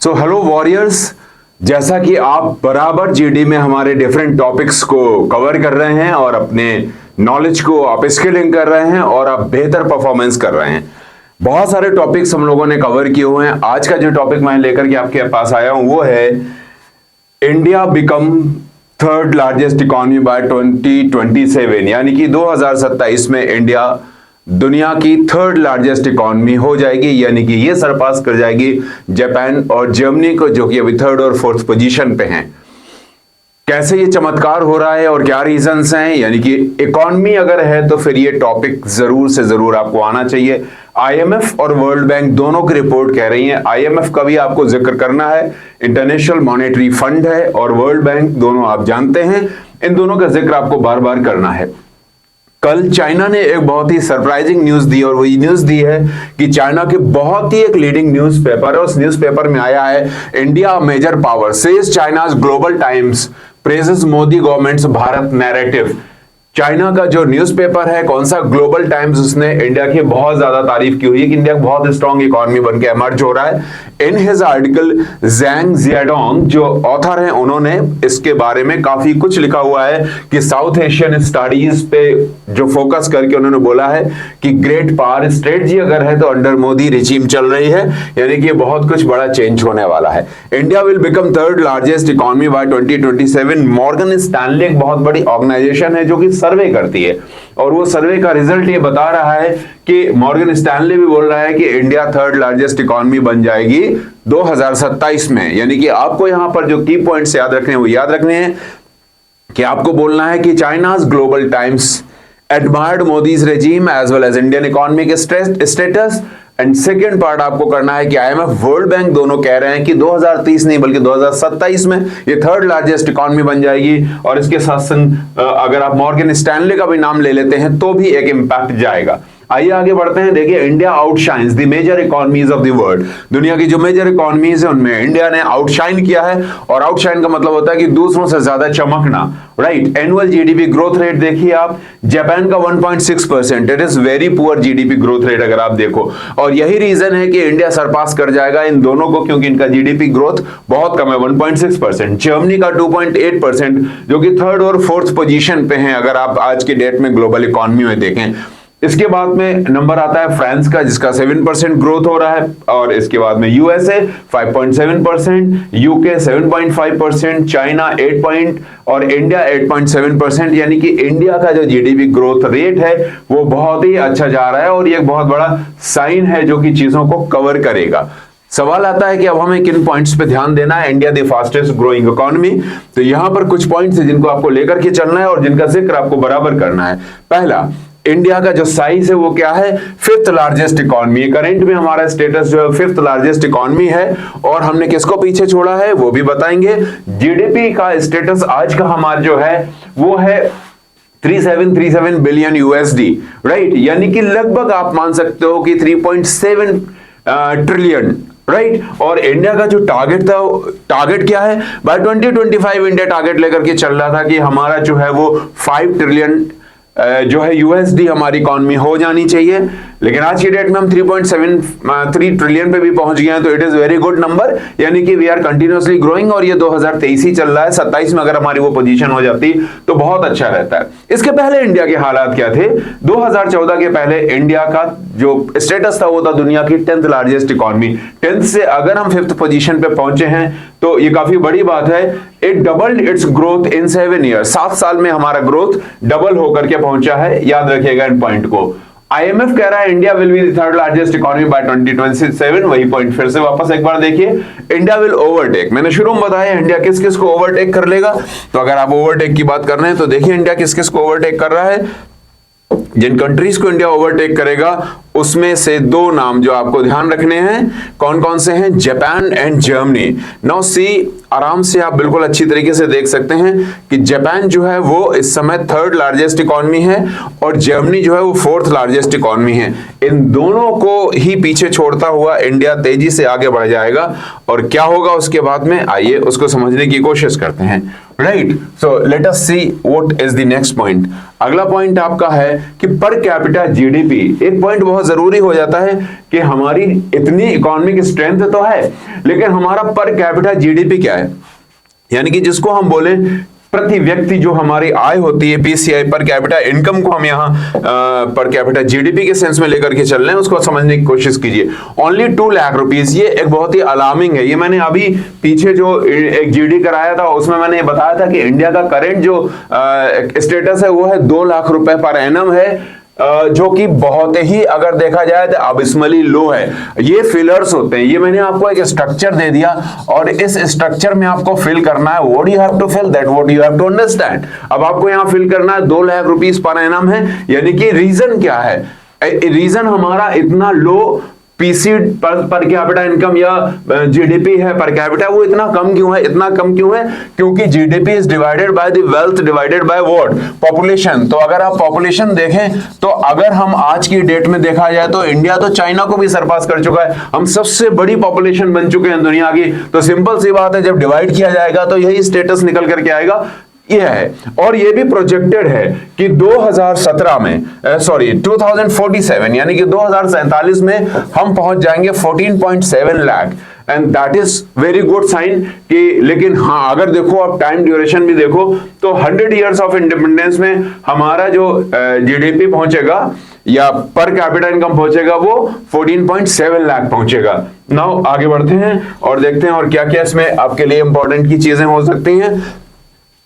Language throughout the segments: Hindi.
सो हेलो वॉरियर्स, जैसा कि आप बराबर जीडी में हमारे डिफरेंट टॉपिक्स को कवर कर रहे हैं और अपने नॉलेज को आप स्किलिंग कर रहे हैं और आप बेहतर परफॉर्मेंस कर रहे हैं। बहुत सारे टॉपिक्स हम लोगों ने कवर किए हुए हैं। आज का जो टॉपिक मैं लेकर के आपके पास आया हूं वो है India become third largest economy bye 2027, यानी कि 2027 में इंडिया दुनिया की थर्ड लार्जेस्ट इकोनॉमी हो जाएगी, यानी कि ये सरपास कर जाएगी जापान और जर्मनी को, जो कि अभी थर्ड और फोर्थ पोजीशन पे हैं। कैसे ये चमत्कार हो रहा है और क्या रीजंस हैं, यानी कि इकोनॉमी अगर है तो फिर ये टॉपिक जरूर से जरूर आपको आना चाहिए। आईएमएफ और वर्ल्ड बैंक दोनों की रिपोर्ट कह रही है, आईएमएफ का भी आपको जिक्र करना है, इंटरनेशनल मॉनेटरी फंड है, और वर्ल्ड बैंक, दोनों आप जानते हैं, इन दोनों का जिक्र आपको बार बार करना है। कल चाइना ने एक बहुत ही सरप्राइजिंग न्यूज दी, और वही न्यूज दी है कि चाइना के बहुत ही एक लीडिंग न्यूज़पेपर है, उस न्यूज़पेपर में आया है India major power says China's Global Times praises Modi government's Bharat narrative. China का जो न्यूज़पेपर है, कौन सा, ग्लोबल टाइम्स, उसने इंडिया की बहुत ज्यादा तारीफ की हुई है कि इंडिया बहुत स्ट्रॉन्ग इकोनॉमी बनके इमर्ज हो रहा है। इन हिज आर्टिकल जैंग जियाडोंग जो ऑथर हैं, उन्होंने इसके बारे में काफी कुछ लिखा हुआ है कि साउथ एशियन स्टडीज पे जो फोकस करके उन्होंने बोला है कि ग्रेट पावर स्ट्रेटजी अगर है तो अंडर मोदी रिजीम चल रही है, यानी कि बहुत कुछ बड़ा चेंज होने वाला है। India will become third largest economy bye 2027। Morgan Stanley एक बहुत बड़ी ऑर्गेनाइजेशन है जो कि सर्वे करती है, और वो सर्वे का रिजल्ट ये बता रहा है कि मॉर्गन स्टैनली भी बोल रहा है कि इंडिया थर्ड लार्जेस्ट इकोनॉमी बन जाएगी 2027 में। यानी कि आपको यहां पर जो की पॉइंट्स याद रखने हैं वो याद रखने हैं कि आपको बोलना है कि China's Global Times admired Modi's regime as well as Indian economic status, and second part आपको करना है कि आईएमएफ वर्ल्ड बैंक दोनों कह रहे हैं कि 2030 नहीं बल्कि 2027 में ये थर्ड लार्जेस्ट इकोनॉमी बन जाएगी, और इसके साथ संग अगर आप मॉर्गन स्टैनली का भी नाम ले लेते हैं तो भी एक इंपैक्ट जाएगा। आइए आगे बढ़ते हैं। देखिए, India outshines the major economies of the world. दुनिया की जो मेजर इकोनॉमीज है उनमें इंडिया ने आउटशाइन किया है, और आउटशाइन का मतलब होता है कि दूसरों से ज्यादा चमकना, right. Annual GDP growth rate देखिए आप, जापान का 1.6%, it is very poor GDP growth rate अगर आप देखो, और यही रीजन है कि इंडिया सरपास कर जाएगा इन दोनों को, क्योंकि इनका जीडीपी ग्रोथ बहुत कम है, 1.6%। जर्मनी का 2.8%, जो कि थर्ड और फोर्थ पोजीशन पे है अगर आप आज के डेट में ग्लोबल इकोनॉमी में देखें। इसके बाद में नंबर आता है फ्रांस का, जिसका 7% ग्रोथ हो रहा है, और इसके बाद में यूएसए 5.7%, यूके 7.5%, चाइना 8 और इंडिया 8.7%। यानी कि इंडिया का जो जीडीपी ग्रोथ रेट है वो बहुत ही अच्छा जा रहा है, और ये एक बहुत बड़ा साइन है जो कि चीजों को कवर करेगा। सवाल आता है कि अब हमें किन पॉइंट्स पे ध्यान देना है। India the fastest growing economy, तो यहां पर कुछ पॉइंट्स हैं जिनको आपको लेकर के चलना है और जिनका जिक्र आपको बराबर करना है। पहला, इंडिया का जो साइज है वो क्या है, फिफ्थ लार्जेस्ट इकोनॉमी। करंट में हमारा स्टेटस जो है फिफ्थ लार्जेस्ट इकोनॉमी है, और हमने किसको पीछे छोड़ा है वो भी बताएंगे। जीडीपी का स्टेटस आज का हमारा जो है वो है 3737 बिलियन यूएसडी, राइट। यानी कि लगभग आप मान सकते हो कि 3.7 ट्रिलियन, राइट। और इंडिया का जो टारगेट था, टारगेट क्या है, बाय 2025 इंडिया टारगेट लेकर के चल रहा था कि हमारा जो है वो 5 ट्रिलियन जो है यूएसडी हमारी इकोनॉमी हो जानी चाहिए, लेकिन आज की डेट में हम 3.73 ट्रिलियन पे भी पहुंच गए हैं, तो it is very good number. यानी कि वी आर कंटिन्यूअसली ग्रोइंग, और ये 2023 ही चल रहा है। 27 में अगर हमारी वो पोजीशन हो जाती तो बहुत अच्छा रहता है। इसके पहले इंडिया के हालात क्या थे, 2014 के पहले इंडिया का जो स्टेटस था वो था दुनिया की 10th लार्जेस्ट इकोनॉमी। 10th से अगर हम 5th पोजीशन पे पहुंचे हैं तो ये काफी बड़ी बात है। It doubled it's growth in 7 years, 7 साल में हमारा ग्रोथ डबल होकर के पहुंचा है, याद रखिएगा इन पॉइंट को। आईएमएफ कह रहा है India will be the third largest economy bye 2027, वही पॉइंट फिर से वापस एक बार देखिए, इंडिया विल ओवरटेक। मैंने शुरू में बताया इंडिया किस किस को ओवरटेक कर लेगा, तो अगर आप ओवरटेक की बात कर रहे हैं तो देखिए इंडिया किस किस को ओवरटेक कर रहा है। जिन कंट्रीज को इंडिया ओवरटेक करेगा उसमें से दो नाम जो आपको ध्यान रखने हैं, कौन कौन से हैं, Japan and Germany. Now see, आराम से आप बिल्कुल अच्छी तरीके से देख सकते हैं कि जापान जो है वो इस समय थर्ड लार्जेस्ट इकोनॉमी है, और जर्मनी जो है वो फोर्थ लार्जेस्ट इकोनॉमी है। इन दोनों को ही पीछे छोड़ता हुआ इंडिया तेजी से आगे बढ़ जाएगा, और क्या होगा उसके बाद में, आइए उसको समझने की कोशिश करते हैं। Right, so let us see what is the next point. अगला पॉइंट आपका है कि पर कैपिटा जीडीपी। एक पॉइंट बहुत जरूरी हो जाता है कि हमारी इतनी इकोनॉमिक स्ट्रेंथ तो है, लेकिन हमारा पर कैपिटा जीडीपी क्या है, यानी कि जिसको हम बोले प्रति व्यक्ति जो हमारी आय होती है, पीसीआई पर कैपिटा इनकम को हम यहाँ पर कैपिटा जीडीपी के सेंस में लेकर के चल रहे हैं, उसको समझने की कोशिश कीजिए। ओनली 2 लाख रुपीस, ये एक बहुत ही अलार्मिंग है। ये मैंने अभी पीछे जो एक जीडी कराया था उसमें मैंने ये बताया था कि इंडिया का करंट जो स्टेटस है वो है 2 लाख रुपए पर एनम है, जो कि बहुत ही अगर देखा जाए तो अबिस्मली लो है। ये फिलर्स होते हैं, ये मैंने आपको एक स्ट्रक्चर दे दिया और इस स्ट्रक्चर में आपको फिल करना है। What you have to fill, that what you have to understand. अब आपको यहां फिल करना है 2 लाख रुपीस पर एनम है, यानी कि रीजन क्या है, रीजन हमारा इतना लो पीसी पर कैपिटा इनकम या जीडीपी है पर कैपिटा, वो इतना कम क्यों है, इतना कम क्यों है, क्योंकि GDP is divided by the wealth divided by what, population. तो अगर आप पॉपुलेशन देखें तो अगर हम आज की डेट में देखा जाए तो इंडिया तो चाइना को भी सरपास कर चुका है, हम सबसे बड़ी पॉपुलेशन बन चुके हैं दुनिया की। तो सिंपल सी बात है, जब डिवाइड किया जाएगा तो यही स्टेटस निकल करके आएगा, यह है। और यह भी प्रोजेक्टेड है कि 2017 में 2047 यानी कि 2047 में हम पहुंच जाएंगे 14.7 lakh, and that is very good sign कि। लेकिन हाँ, अगर देखो आप टाइम ड्यूरेशन भी देखो तो 100 इयर्स ऑफ इंडिपेंडेंस में हमारा जो जीडीपी पहुंचेगा या पर कैपिटा इनकम पहुंचेगा वो 14.7 लाख पहुंचेगा। नाउ आगे बढ़ते हैं और देखते हैं और क्या क्या इसमें आपके लिए इंपॉर्टेंट की चीजें हो सकती हैं।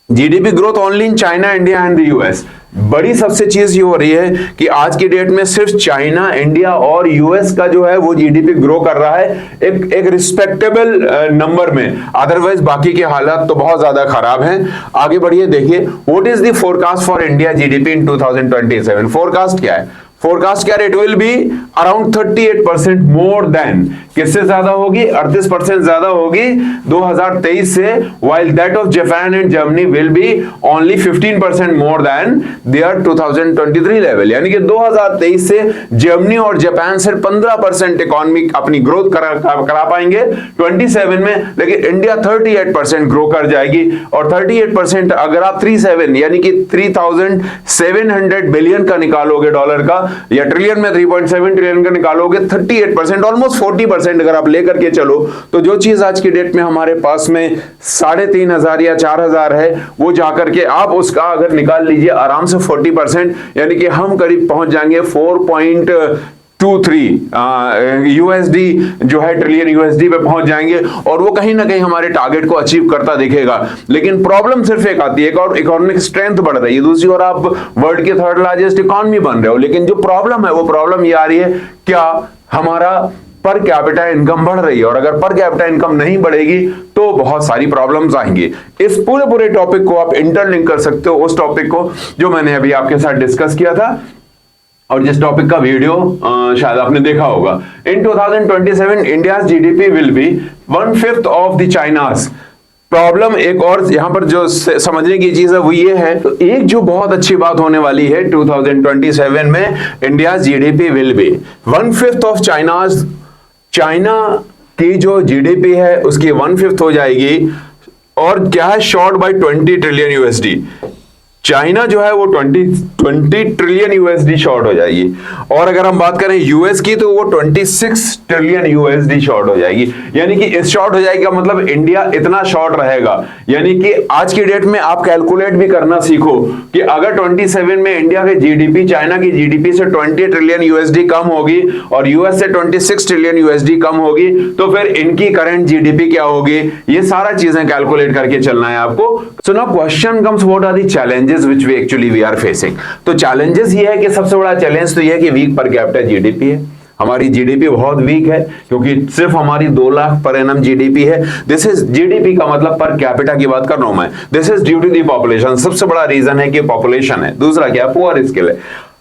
GDP growth only in China, India and the US. बड़ी सबसे चीज ये हो रही है कि आज की डेट में सिर्फ चाइना, इंडिया और यूएस का जो है वो जीडीपी ग्रो कर रहा है एक रिस्पेक्टेबल नंबर में, अदरवाइज बाकी के हालात तो बहुत ज्यादा खराब हैं। आगे बढ़िए, देखिए what is the forecast for India GDP in 2027। Forecast क्या है, फोरकास्ट क्या, it will be around 38% more than, किससे ज्यादा होगी, 38% ज्यादा होगी 2023 से, while that of Japan and Germany will be only 15% more than their 2023 level. यानी कि 2023 से जर्मनी और जापान सिर्फ 15% इकोनॉमी अपनी ग्रोथ करा पाएंगे 27 में, लेकिन इंडिया 38% ग्रो कर जाएगी। और 38% अगर आप 37 यानी कि 3700 बिलियन का निकालोगे डॉलर का, या ट्रिलियन में 3.7 ट्रिलियन का निकालोगे, 38% ऑलमोस्ट 40% अगर आप लेकर के चलो, तो जो चीज आज की डेट में हमारे पास में 3500 या 4000 है, वो जाकर के आप उसका अगर निकाल लीजिए आराम से 40%, यानी कि हम करीब पहुंच जाएंगे 4.23 यूएसडी जो है, ट्रिलियन यूएसडी पे पहुंच जाएंगे, और वो कहीं ना कहीं हमारे टारगेट को अचीव करता दिखेगा। लेकिन प्रॉब्लम सिर्फ एक आती है, एक और इकोनॉमिक स्ट्रेंथ बढ़ रही है, दूसरी ओर आप वर्ल्ड के 3rd लार्जेस्ट इकोनॉमी बन रहे हो, लेकिन जो प्रॉब्लम है वो प्रॉब्लम ये आ रही है, क्या हमारा पर कैपिटा इनकम बढ़ रही है, और अगर पर कैपिटा इनकम नहीं बढ़ेगी तो बहुत सारी प्रॉब्लम्स आएंगी। इस पूरे टॉपिक को आप इंटरलिंक कर सकते हो उस टॉपिक को जो मैंने अभी आपके साथ डिस्कस किया था, और जिस टॉपिक का वीडियो शायद आपने देखा होगा। इन 2027 India's GDP will be 1/5 of the China's. Problem एक और यहां पर जो समझने की चीज है वो ये है, तो एक जो बहुत अच्छी बात होने वाली है 2027 में, India GDP will be 1/5 of China's. China की जो जीडीपी है उसकी 1/5 हो जाएगी, और क्या है, short by 20 trillion USD. China जो है वो 20 ट्रिलियन यूएसडी शॉर्ट हो जाएगी, और अगर हम बात करें यूएस की तो वो 26 ट्रिलियन यूएसडी शॉर्ट हो जाएगी। यानी कि इस शॉर्ट हो जाएगी का मतलब इंडिया इतना शॉर्ट रहेगा। यानी कि आज की डेट में आप कैलकुलेट भी करना सीखो कि अगर 27 में इंडिया के जीडीपी चाइना की जीडीपी से 20 ट्रिलियन यूएसडी कम होगी और यूएस से 26 ट्रिलियन यूएसडी कम होगी, तो फिर इनकी करंट जीडीपी क्या होगी, ये सारा चीजें कैलकुलेट करके चलना है आपको। So now question comes, what are the challenges which we actually we are facing। तो चैलेंजेस ये है कि सबसे बड़ा चैलेंज तो ये है कि वीक पर कैपिटा जीडीपी है, हमारी जीडीपी बहुत वीक है, क्योंकि सिर्फ हमारी 2 लाख पर एनम जीडीपी है। दिस इज जीडीपी का मतलब पर कैपिटा की बात कर रहा हूं मैं, this is due to the population. सबसे बड़ा रीजन है कि पॉपुलेशन है। दूसरा क्या, पुअर स्किल है।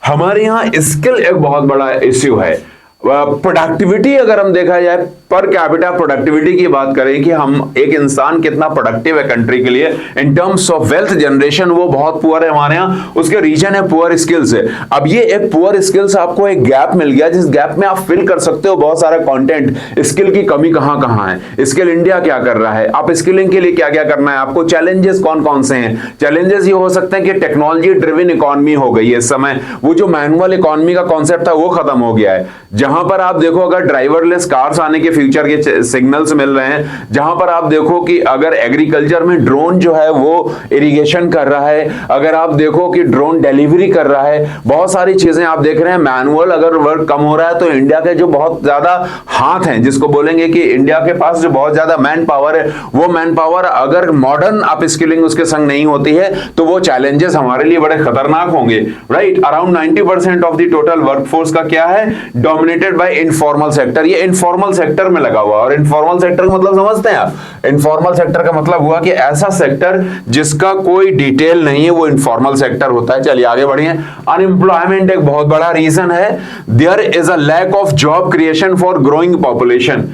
हमारे यहाँ स्किल एक बहुत बड़ा इश्यू है। प्रोडक्टिविटी अगर हम देखा जाए, पर कैपिटा प्रोडक्टिविटी की बात करें कि हम एक इंसान कितना प्रोडक्टिव है कंट्री के लिए in terms of wealth generation, वो बहुत पुअर है हमारे यहाँ। उसके रीजन है पुअर स्किल्स है। अब ये एक पुअर स्किल्स, आपको एक गैप मिल गया जिस गैप में आप फिल कर सकते हो बहुत सारा कंटेंट। स्किल की कमी कहां कहां है, स्किल इंडिया क्या कर रहा है, आप स्किलिंग के लिए क्या क्या करना है आपको, चैलेंजेस कौन कौन से हैं। चैलेंजेस ये हो सकते हैं कि टेक्नोलॉजी ड्रिवन इकोनॉमी हो गई है इस समय, वो जो मैनुअल इकोनॉमी का कॉन्सेप्ट था वो खत्म हो गया है। जहां पर आप देखो अगर ड्राइवरलेस कार्स आने के फ्यूचर के सिग्नल्स मिल रहे हैं, जहां पर आप देखो कि अगर एग्रीकल्चर में ड्रोन जो है वो इरिगेशन कर रहा है, अगर आप देखो कि ड्रोन डिलीवरी कर रहा है, बहुत सारी चीजें आप देख रहे हैं। मैनुअल अगर वर्क कम हो रहा है तो इंडिया के जो बहुत ज्यादा हाथ हैं, जिसको बोलेंगे कि इंडिया के पास जो बहुत ज्यादा मैन पावर है, वो मैन पावर अगर मॉडर्न अप स्किलिंग उसके संग नहीं होती है तो वो चैलेंजेस हमारे लिए बड़े खतरनाक होंगे। Right, around 90% of the total workforce का क्या है, डोमिनेटेड बाय इनफॉर्मल सेक्टर। ये इनफॉर्मल सेक्टर में लगा हुआ, और इनफॉर्मल सेक्टर का मतलब समझते हैं आप, इनफॉर्मल सेक्टर का मतलब हुआ कि ऐसा सेक्टर जिसका कोई डिटेल नहीं है, वो इनफॉर्मल सेक्टर होता है। चलिए आगे बढ़िए। अनएम्प्लॉयमेंट एक बहुत बड़ा रीजन है। There is a lack of job creation for growing population.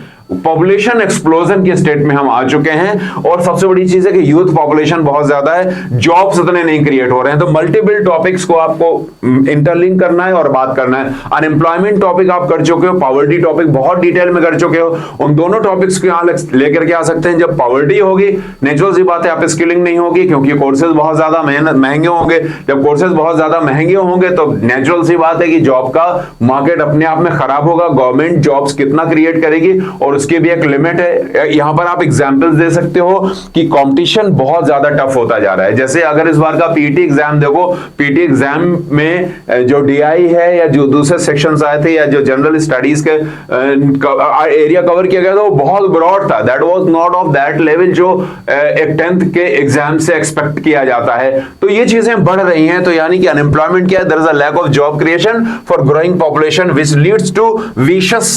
Population explosion के स्टेट में हम आ चुके हैं, और सबसे बड़ी चीज है कि यूथ पॉपुलेशन बहुत ज्यादा है, जॉब्स उतने नहीं क्रिएट हो रहे हैं। तो मल्टीपल टॉपिक्स को आपको इंटरलिंक करना है और बात करना है। अनएम्प्लॉयमेंट टॉपिक आप कर चुके हो, पॉवर्टी टॉपिक बहुत डिटेल में कर चुके हो, उन दोनों टॉपिक्स को यहां लेकर के आ सकते हैं। जब पॉवर्टी होगी, नेचुरल सी बात है आप स्किलिंग नहीं होगी, क्योंकि कोर्सेज बहुत ज्यादा महंगे होंगे। जब कोर्सेज बहुत ज्यादा महंगे होंगे तो नेचुरल सी बात है कि जॉब का मार्केट अपने आप में खराब होगा। गवर्नमेंट जॉब्स कितना क्रिएट करेगी और उसकी भी एक लिमिट है। यहां पर आप एग्जांपल्स दे सकते हो कि कंपटीशन बहुत ज्यादा टफ होता जा रहा है। जैसे अगर इस बार का पीटी एग्जाम देखो, पीटी एग्जाम में जो डीआई है या जो दूसरे सेक्शंस आए थे या जो जनरल स्टडीज के एरिया कवर किया गया था, वो बहुत ब्रॉड था। That was not of that level जो एक 10th के एग्जाम से एक्सपेक्ट किया जाता है। तो ये चीजें बढ़ रही हैं। तो यानी कि अनएम्प्लॉयमेंट क्या है, there is a lack of job creation for growing population which leads to vicious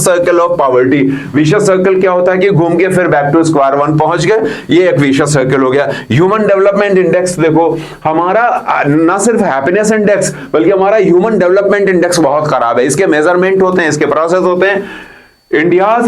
circle of poverty. Vicious circle क्या होता है कि घूम के फिर बैक टू स्क्वायर वन पहुंच गए, ये एक विशियस सर्कल हो गया। ह्यूमन डेवलपमेंट इंडेक्स देखो, हमारा ना सिर्फ हैप्पीनेस इंडेक्स बल्कि हमारा ह्यूमन डेवलपमेंट इंडेक्स बहुत खराब है। इसके मेजरमेंट होते हैं, इसके प्रोसेस होते हैं। India's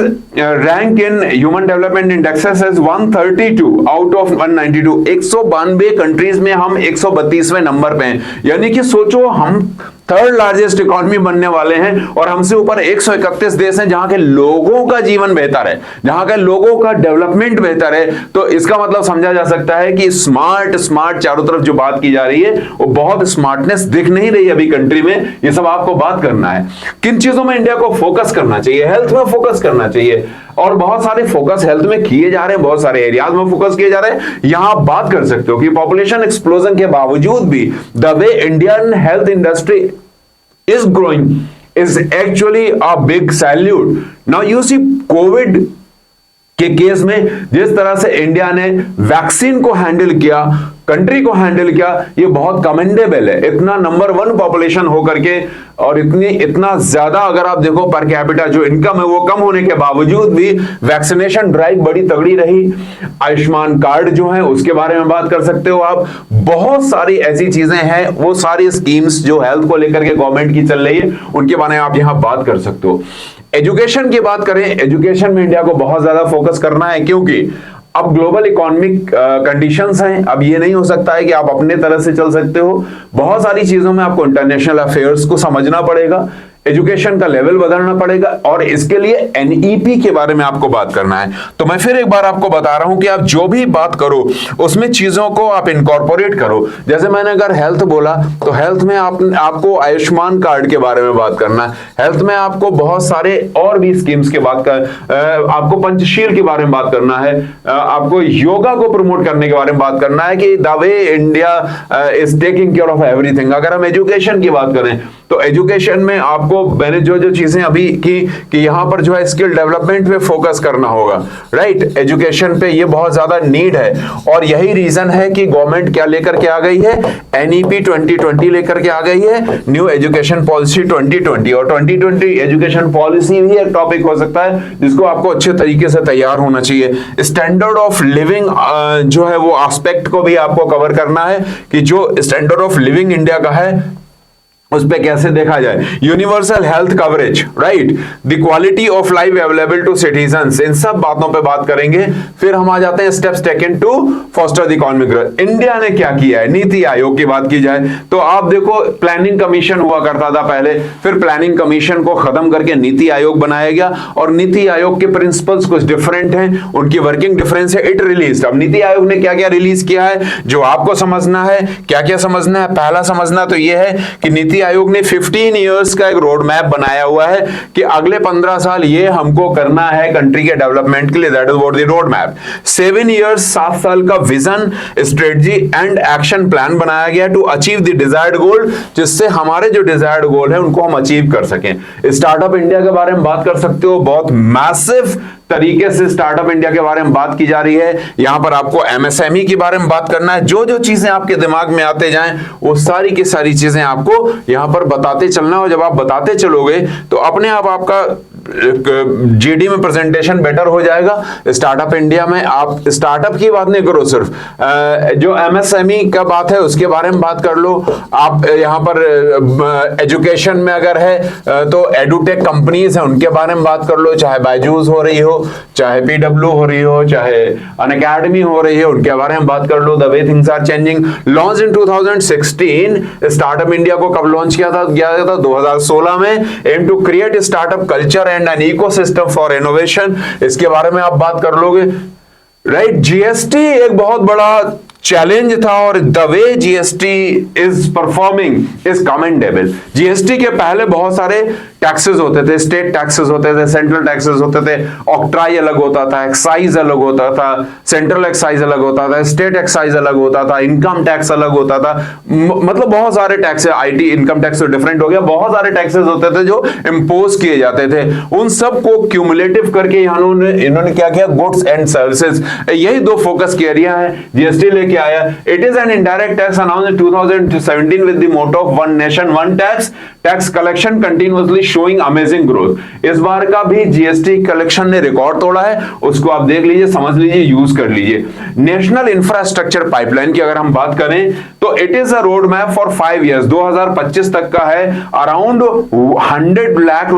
rank in human development indexes is 132 out of 192। 192 countries में हम 132वें नंबर पे हैं। यानी कि सोचो हम थर्ड लार्जेस्ट इकोनॉमी बनने वाले हैं और हमसे ऊपर 131 देश हैं जहां के लोगों का जीवन बेहतर है, जहां के लोगों का डेवलपमेंट बेहतर है। तो इसका मतलब समझा जा सकता है कि स्मार्ट चारों तरफ जो बात की जा रही है वो बहुत स्मार्टनेस दिख नहीं रही अभी कंट्री में। ये सब आपको बात करना है। किन चीजों में इंडिया को फोकस करना चाहिए, हेल्थ में फोकस करना चाहिए, और बहुत सारे फोकस हेल्थ में किए जा रहे हैं, बहुत सारे एरियाज में फोकस किए जा रहे हैं। यहां आप बात कर सकते हो कि पॉपुलेशन एक्सप्लोजन के बावजूद भी the way Indian health industry is growing is actually a big salute. Now you see COVID के केस में जिस तरह से इंडिया ने वैक्सीन को हैंडल किया, कंट्री को हैंडल किया, ये बहुत कमेंडेबल है। इतना नंबर 1 पॉपुलेशन होकर के और इतना ज्यादा अगर आप देखो पर कैपिटा जो इनकम है वो कम होने के बावजूद भी वैक्सीनेशन ड्राइव बड़ी तगड़ी रही। आयुष्मान कार्ड जो है उसके बारे में बात कर सकते हो आप। बहुत सारी ऐसी चीजें हैं, वो सारी स्कीम्स जो हेल्थ को लेकर के गवर्नमेंट की चल रही है उनके बारे में आप यहां बात कर सकते हो। एजुकेशन की बात करें, एजुकेशन में इंडिया को बहुत ज्यादा फोकस करना है, क्योंकि अब ग्लोबल इकोनॉमिक कंडीशंस हैं। अब ये नहीं हो सकता है कि आप अपने तरह से चल सकते हो। बहुत सारी चीजों में आपको इंटरनेशनल अफेयर्स को समझना पड़ेगा, एजुकेशन का लेवल बदलना पड़ेगा, और इसके लिए एनईपी के बारे में आपको बात करना है। तो मैं फिर एक बार आपको बता रहा हूं कि आप जो भी बात करो उसमें चीजों को आप इनकॉर्पोरेट करो। जैसे मैंने अगर हेल्थ बोला तो हेल्थ में आपको आयुष्मान कार्ड के बारे में बात करना है। हेल्थ में आपको बहुत सारे और भी स्कीम्स के बात कर, आपको पंचशील के बारे में बात करना है, आपको योगा को प्रमोट करने के बारे में बात करना है कि the way India is taking care of everything. अगर हम एजुकेशन की बात करें तो एजुकेशन में आपको मैंने जो चीजें अभी की कि यहां पर जो है स्किल डेवलपमेंट पे फोकस करना होगा। राइट, एजुकेशन पे ये बहुत ज्यादा नीड है, और यही रीजन है कि गवर्नमेंट क्या लेकर के आ गई है, एनईपी 2020 लेकर के आ गई है, न्यू एजुकेशन पॉलिसी 2020। और 2020 एजुकेशन पॉलिसी भी एक टॉपिक हो सकता है जिसको आपको अच्छे तरीके से तैयार होना चाहिए। स्टैंडर्ड ऑफ लिविंग जो है वो एस्पेक्ट को भी आपको कवर करना है कि जो स्टैंडर्ड ऑफ लिविंग इंडिया का है उस पे कैसे देखा जाए, universal health coverage, right, the quality of life available to citizens, इन सब बातों पे बात करेंगे। फिर हम आ जाते हैं steps taken to foster the economic growth. India ने क्या किया है, नीति आयोग की बात की जाए तो आप देखो प्लानिंग कमीशन हुआ करता था पहले, फिर प्लानिंग कमीशन को खत्म करके नीति आयोग बनाया गया, और नीति आयोग के प्रिंसिपल्स कुछ डिफरेंट हैं, उनकी वर्किंग डिफरेंस है। इट रिलीज, अब नीति आयोग ने क्या क्या रिलीज किया है जो आपको समझना है, क्या क्या समझना है। पहला समझना तो यह है कि नीति आयोग ने 15 इयर्स का एक रोड मैप बनाया हुआ है कि अगले 15 साल ये हमको करना है कंट्री के डेवलपमेंट के लिए, that is what the road map. 7 years 7 साल का vision, strategy and action plan बनाया गया टू अचीव द डिजायर्ड गोल, जिससे हमारे जो डिजायर्ड गोल है उनको हम अचीव कर सकें। स्टार्टअप इंडिया के बारे में बात कर सकते हो, बहुत मैसिव तरीके से स्टार्टअप इंडिया के बारे में बात की जा रही है। यहां पर आपको एमएसएमई के बारे में बात करना है, जो जो चीजें आपके दिमाग में आते जाएं वो सारी की सारी चीजें आपको यहां पर बताते चलना, और जब आप बताते चलोगे तो अपने आप आपका जीडी में प्रेजेंटेशन बेटर हो जाएगा। स्टार्टअप इंडिया में आप स्टार्टअप की बात नहीं करो, सिर्फ जो एमएसएमई का बात है उसके बारे में बात कर लो। आप यहाँ पर एजुकेशन में अगर है तो एडुटेक कंपनीज हैं उनके बारे में बात कर लो, चाहे बायजूस हो रही हो, चाहे पीडब्ल्यू हो रही हो, चाहे अनअकैडमी हो रही है, उनके बारे में बात कर लो। The way things are changing, launch in 2016। Startup India को कब लॉन्च किया था 2016 में। Aim to create startup culture and an ecosystem for innovation, इसके बारे में आप बात कर लोगे, राइट। जीएसटी एक बहुत बड़ा चैलेंज था, और the way GST is performing is commendable. GST के पहले बहुत सारे टैक्सेस होते थे, स्टेट टैक्सेस होते थे, सेंट्रल टैक्सेस होते थे, ऑक्ट्राई अलग होता था, एक्साइज अलग होता था, सेंट्रल एक्साइज अलग होता था, स्टेट एक्साइज अलग होता था, इनकम टैक्स अलग होता था, मतलब बहुत सारे टैक्स, आईटी इनकम टैक्स तो डिफरेंट हो गया, बहुत सारे टैक्सेस होते थे जो इंपोज किए जाते थे। उन सब को क्यूमुलेटिव करके इन्होंने क्या किया, गुड्स एंड सर्विसेज, यही दो फोकस के एरिया है। जीएसटी लेके आया, it is an indirect tax announced in 2017 with the motto of one nation one tax, tax collection continuously showing amazing growth. इस बार का भी जीएसटी कलेक्शन ने रिकॉर्ड तोड़ा है, उसको आप देख लीजिए, समझ लीजिए, यूज कर लीजिए। नेशनल इंफ्रास्ट्रक्चर पाइपलाइन की अगर हम बात करें तो it is a road map for 5 years, 2025 तक का है, around 100 lakh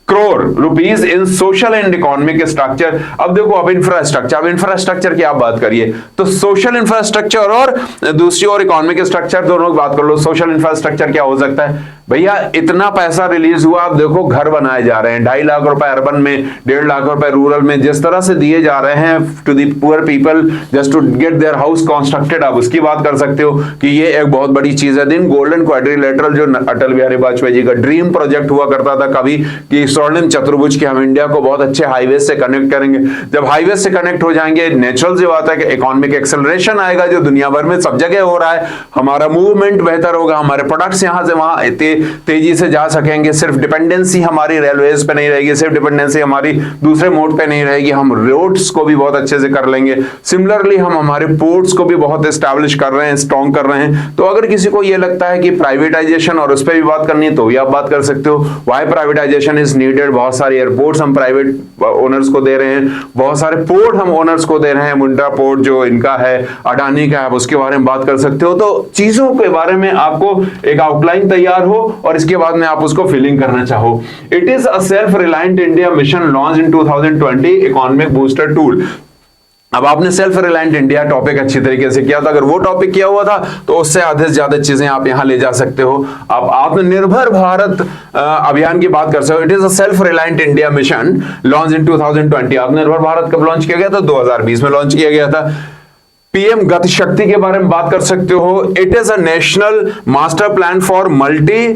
crore rupees in social and economic structure. अब देखो, अब इंफ्रास्ट्रक्चर की आप बात करिए तो सोशल इंफ्रास्ट्रक्चर और दूसरी ओर इकोनॉमिक स्ट्रक्चर, दोनों की बात कर लो। सोशल इंफ्रास्ट्रक्चर क्या हो सकता है भैया, इतना पैसा रिलीज हुआ, आप देखो घर बनाए जा रहे हैं, 2.5 लाख रुपए अर्बन में, 1.5 लाख रुपए रूरल में, जिस तरह से दिए जा रहे हैं to the poor people just to get their house constructed, आप उसकी बात कर सकते हो कि ये एक बहुत बड़ी चीज है। दिन गोल्डन क्वाड्रिलेटरल जो अटल बिहारी वाजपेयी जी का ड्रीम प्रोजेक्ट हुआ करता था कभी, कि स्वर्णिम चतुर्भुज की हम इंडिया को बहुत अच्छे हाईवे से कनेक्ट करेंगे। जब हाईवे से कनेक्ट हो जाएंगे, नेचुरल जो बात है कि इकोनॉमिक एक्सेलरेशन आएगा, जो दुनिया भर में सब जगह हो रहा है, हमारा मूवमेंट बेहतर होगा, हमारे प्रोडक्ट्स यहां से वहां तेजी से जा सकेंगे, सिर्फ डिपेंडेंसी हमारी रेलवेज पे नहीं रहेगी, सिर्फ डिपेंडेंसी हमारी दूसरे मोड पे नहीं रहेगी, हम रोड्स को भी बहुत अच्छे से कर लेंगे। सिमिलरली हम हमारे पोर्ट्स को भी बहुत एस्टैब्लिश कर रहे हैं, स्ट्रॉन्ग कर रहे हैं। तो अगर किसी को यह लगता है कि प्राइवेटाइजेशन और उस पर भी बात करनी है तो भी आप बात कर सकते हो। व्हाई प्राइवेटाइजेशन इज नीडेड, बहुत सारे एयरपोर्ट्स हम प्राइवेट ओनर्स को दे रहे हैं, बहुत सारे पोर्ट हम ओनर्स को दे रहे हैं, मुंड्रा पोर्ट जो इनका है, अडानी का है, उसके बारे में बात कर सकते हो। तो चीजों के बारे में आपको एक आउटलाइन तैयार हो और इसके बाद में आप उसको फिलिंग करना चाहो। It is a self reliant India mission launch in 2020 economic booster tool. अब आपने सेल्फ रिलायंट इंडिया टॉपिक अच्छी तरीके से किया था, अगर वो टॉपिक किया हुआ था तो उससे आधे से ज्यादा चीजें आप यहां ले जा सकते हो। आप आत्मनिर्भर भारत अभियान की बात कर सकते हो। It is a self reliant India mission launch in 2020। आत्मनिर्भर भारत कब लॉन्च किया गया था? 2020 में लॉन्च किया गया था। पीएम गति शक्ति के बारे में बात कर सकते हो। It is a national master plan for multi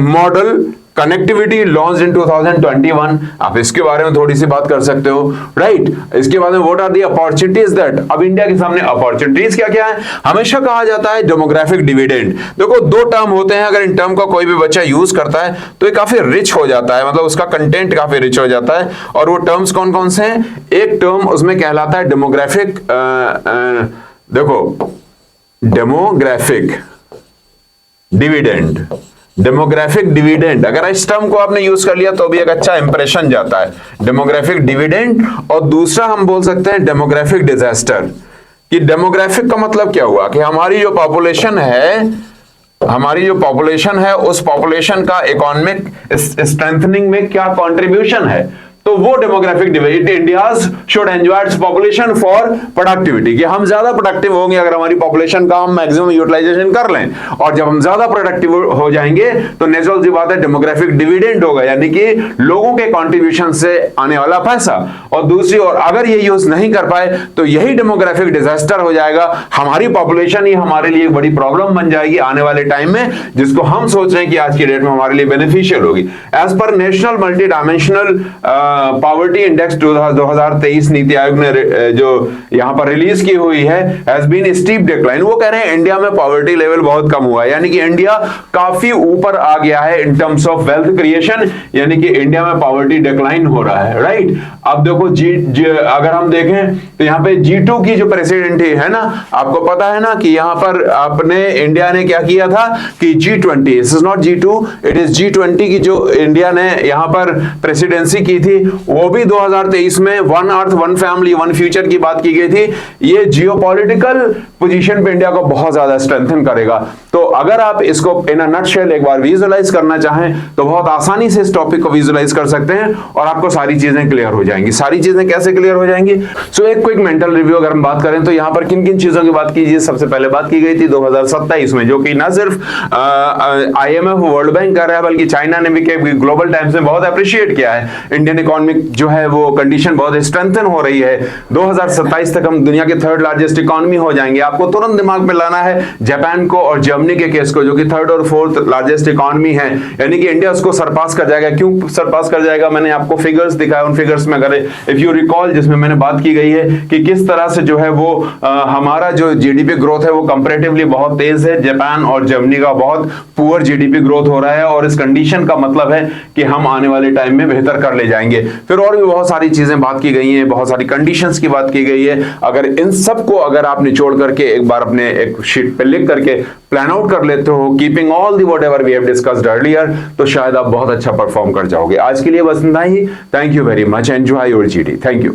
modal connectivity launch in 2021। आप इसके बारे में थोड़ी सी बात कर सकते हो, राइट। इसके बाद में what are the opportunities that, अब इंडिया के सामने अपॉर्चुनिटीज क्या क्या है? हमेशा कहा जाता है डेमोग्राफिक डिविडेंड। देखो, दो टर्म होते हैं, अगर इन टर्म का कोई भी बच्चा यूज करता है तो ये काफी रिच हो जाता है, मतलब उसका कंटेंट काफी रिच हो जाता है। और वो टर्म्स कौन कौन से हैं? एक टर्म उसमें कहलाता है डेमोग्राफिक, देखो डेमोग्राफिक डिविडेंड। डेमोग्राफिक डिविडेंड, अगर इस टर्म को आपने यूज कर लिया तो भी एक अच्छा इंप्रेशन जाता है, डेमोग्राफिक डिविडेंड। और दूसरा हम बोल सकते हैं डेमोग्राफिक डिजास्टर। कि डेमोग्राफिक का मतलब क्या हुआ कि हमारी जो पॉपुलेशन है हमारी जो पॉपुलेशन है उस पॉपुलेशन का इकोनॉमिक स्ट्रेंथनिंग में क्या कंट्रीब्यूशन है, तो वो demographic divide India's should enjoy its population for productivity, कि हम ज्यादा प्रोडक्टिव होंगे अगर हमारी पॉपुलेशन का हम मैक्सिमम यूटिलाइजेशन कर लें, और जब हम ज्यादा प्रोडक्टिव हो जाएंगे तो नेचुरल सी बात है डेमोग्राफिक डिविडेंड होगा, यानी कि लोगों के कंट्रीब्यूशन से आने वाला पैसा। और दूसरी ओर अगर ये यूज नहीं कर पाए तो यही डेमोग्राफिक डिजास्टर हो जाएगा, हमारी पॉपुलेशन ही हमारे लिए एक बड़ी प्रॉब्लम बन जाएगी आने वाले टाइम में, जिसको हम सोच रहे हैं कि आज की डेट में हमारे लिए बेनिफिशियल होगी। As per national multi dimensional poverty index 2023 NITI आयोग ने जो यहां पर रिलीज की हुई है, हैज बीन स्टीप डिक्लाइन। वो कह रहे हैं इंडिया में पॉवर्टी लेवल बहुत कम हुआ है, यानी कि इंडिया काफी ऊपर आ गया है in terms of wealth creation, यानी कि इंडिया में पॉवर्टी डिक्लाइन हो रहा है, राइट। अब देखो अगर हम देखें तो यहाँ पे G2 की जो प्रेसिडेंट है ना, आपको पता है ना कि यहाँ पर अपने इंडिया ने क्या किया था कि G20, this is not G2, it is G20 की जो इंडिया ने यहाँ पर प्रेसिडेंसी की थी, वो भी 2023 में one earth one family one future की बात की गई थी। ये जियोपॉलिटिकल पोजीशन पे इंडिया को बहुत ज्यादा स्ट्रेंथन करेगा। तो अगर आप इसको इन अ नटशेल एक बार विजुअलाइज करना चाहें तो बहुत आसानी से इस टॉपिक को विजुअलाइज कर सकते हैं और आपको सारी चीजें क्लियर हो जाएंगी। सारी चीजें कैसे क्लियर हो जाएंगी? सो एक क्विक मेंटल रिव्यू अगर हम बात करें तो यहाँ पर किन किन चीजों की बात कीजिए। सबसे पहले बात की गई थी 2027 में, जो कि ना सिर्फ IMF वर्ल्ड बैंक कर रहा है बल्कि चाइना ने भी ग्लोबल टाइम्स में बहुत अप्रिशिएट किया है। इंडियन इकोनॉमिक जो है वो कंडीशन बहुत स्ट्रेंथन हो रही है। 2027 तक हम दुनिया के थर्ड लार्जेस्ट इकोनॉमी हो जाएंगे। आपको तुरंत दिमाग में लाना है जापान को और जर्मनी के केस को, जो कि थर्ड और फोर्थ लार्जेस्ट इकोनॉमी है, यानी कि इंडिया उसको सरपास कर जाएगा। क्यों सरपास कर जाएगा? मैंने आपको फिगर्स दिखाया, उन फिगर्स में अगर इफ यू रिकॉल जिसमें मैंने बात की गई है कि किस तरह से जो है वो हमारा जो जीडीपी ग्रोथ है वो कंपैरेटिवली बहुत तेज है। जापान और जर्मनी का बहुत पुअर जीडीपी ग्रोथ हो रहा है और इस कंडीशन का मतलब है कि हम आने वाले टाइम में बेहतर कर ले जाएंगे। फिर और भी बहुत सारी चीजें बात की गई हैं, बहुत सारी कंडीशंस की बात की गई है। अगर इन सब को अगर आप निचोड़ करके एक बार अपने एक शीट पे लिख करके प्लान आउट कर लेते हो, keeping all the whatever we have discussed earlier, तो शायद आप बहुत अच्छा परफॉर्म कर जाओगे। आज के लिए बस इतना ही। Thank you very much, enjoy your GD. Thank you.